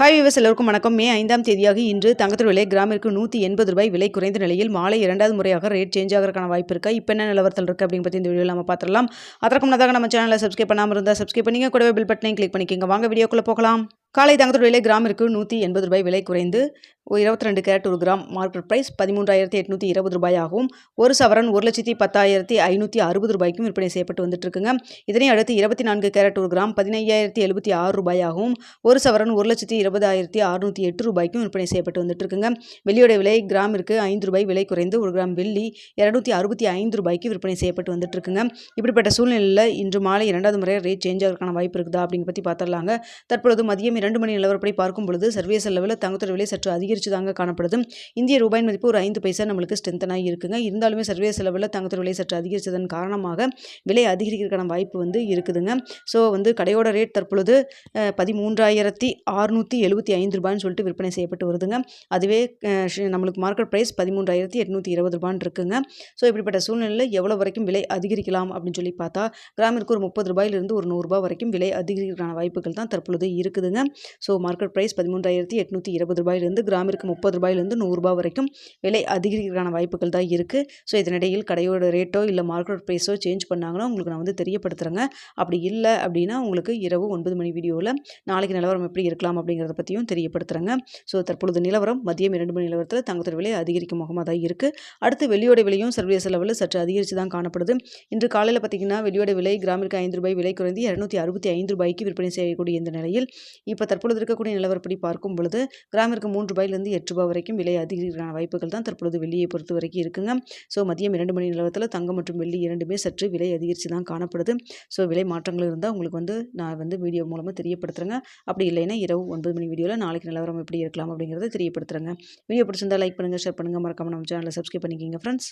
Hi விவஸ் எல்லோருக்கும் வணக்கம். மே 5ஆம் தேதியாக இன்று தங்கத்தின் விலை கிராமிற்கு ரூ. 180 விலை குறைந்த நிலையில் மாலை 2வது முறையாக ரேட் சேஞ்ச் ஆகிறதுக்கான வாய்ப்பு இருக்கா? இப்போ என்ன நிலவரத்தில் இருக்குது அப்படின்னு பற்றி இந்த வீடியோவில் நம்ம பார்த்துடலாம். அதற்கு முன்னதாக நம்ம சேனலை சப்ஸ்கிரைப் பண்ணாமல் இருந்தால் சப்ஸ்கிரைப் பண்ணிங்க, கூடவே பெல் பட்டனையும் கிளிக் பண்ணிக்கோங்க. வாங்க வீடியோக்குள்ளே போகலாம். காலை தங்கத்தின் விலை கிராமிற்கு ரூ. 180 விலை குறைந்து 22 கேரட் 1 கிராம் மார்க்கெட் பிரைஸ் ரூ. 13,820 ஆகவும், ஒரு சவரன் 1,10,560 ரூபாய்க்கும் விற்பனை செய்யப்பட்டு வந்துட்டு இருக்குங்க. இதனை அடுத்து 24 கேரட் 1 கிராம் ரூ. 15,076 ஆகவும், ஒரு சவரன் 1,20,608 ரூபாய்க்கும் விற்பனை செய்யப்பட்டு வந்துட்டு இருக்குங்க. வெள்ளியோட விலை கிராமிற்கு ரூ. 5 விலை குறைந்து 1 கிராம் வெள்ளி ரூ. 265 விற்பனை செய்யப்பட்டு வந்துட்டு இருக்குங்க. இப்படிப்பட்ட சூழ்நிலையில் இன்று மாலை 2வது முறை ரேட் சேஞ்ச் ஆகிறதுக்கான வாய்ப்பு இருக்குதா அப்படிங்க பற்றி பார்த்துடலாங்க. தற்பொழுது மதியம் 2 மணி நிலவரப்படி பார்க்கும் பொழுது சர்வதேச அளவில் தங்கத்தோட விலை சற்று அதிகரித்து தாங்க காணப்படுது. இந்திய ரூபாயின் மதிப்பு ஒரு 5 பைசா நம்மளுக்கு ஸ்ட்ரென்த்தனாக இருக்குங்க. இருந்தாலுமே சர்வதேச அளவில் தங்கத்தோட விலை சற்று அதிகரித்ததன் காரணமாக விலை அதிகரிக்கிறதுக்கான வாய்ப்பு இருக்குதுங்க. ஸோ கடையோட ரேட் தற்பொழுது 13,675 ரூபான்னு சொல்லிட்டு விற்பனை செய்யப்பட்டு வருதுங்க. அதுவே நம்மளுக்கு மார்க்கெட் ப்ரைஸ் 13,820 இருக்குங்க. ஸோ இப்படிப்பட்ட சூழ்நிலையில் எவ்வளோ வரைக்கும் விலை அதிகரிக்கலாம் அப்படின்னு சொல்லி பார்த்தா கிராமிற்கு ஒரு ரூ. 30 ஒரு ரூ. 100 வரைக்கும் விலை அதிகரிக்கிறதுக்கான வாய்ப்புகள் தான் தற்பொழுது இருக்குதுங்க. ஸோ மார்க்கெட் ப்ரைஸ் 13,820 கிராமிற்கு ரூ. 30 100 வரைக்கும் விலை அதிகரிக்கிறதுக்கான வாய்ப்புகள் தான் இருக்குது. ஸோ இதனிடையில் கடையோட ரேட்டோ இல்லை மார்க்கெட் ப்ரைஸோ சேஞ்ச் பண்ணாங்கன்னா உங்களுக்கு நான் தெரியப்படுத்துகிறேங்க. அப்படி இல்லை அப்படின்னா உங்களுக்கு இரவு 9 மணி வீடியோவில் நாளைக்கு நிலவரம் எப்படி இருக்கலாம் அப்படிங்கிறத பற்றியும் தெரியப்படுத்துகிறேங்க. ஸோ தற்பொழுது நிலவரம் மதியம் 2 மணி நிலவரத்தில் தங்கத்தோட விலை அதிகரிக்கும் முகமாக தான் இருக்குது. அடுத்து வெள்ளியோட விலையும் சர்வதேச லெவலில் சற்று அதிகரித்து தான் காணப்படுது. இன்று காலையில் பார்த்திங்கன்னா வெள்ளியோட விலை கிராமிற்கு ரூ. 5 விலை குறைந்து ரூ. 265 விற்பனை செய்யக்கூடிய இந்த நிலையில் இப்போ தற்பொழுது இருக்கக்கூடிய நிலவரப்படி பார்க்கும் பொழுது கிராமிற்கு ரூ. 3 8 வரைக்கும் விலை அதிகரிக்கான வாய்ப்புகள் தான் தற்பொழுது வெள்ளியை பொறுத்த வரைக்கும் இருக்குங்க. ஸோ மதியம் 2 மணி நிலவரத்தில் தங்கம் மற்றும் வெள்ளி இரண்டுமே சற்று விலை அதிகரித்து தான் காணப்படுது. ஸோ விலை மாற்றங்கள் இருந்தால் உங்களுக்கு நான் வீடியோ மூலமாக தெரியப்படுத்துகிறேங்க. அப்படி இல்லைன்னா இரவு 9 மணி வீடியோவில் நாளைக்கு நிலவரம் எப்படி இருக்கலாம் அப்படிங்கிறத தெரியப்படுத்துகிறேங்க. வீடியோ பிடிச்சிருந்தால் லைக் பண்ணுங்கள், ஷேர் பண்ணுங்கள், மறக்காம நம்ம சேனலை சப்ஸ்கிரைப் பண்ணிக்கிங்க ஃப்ரெண்ட்ஸ்.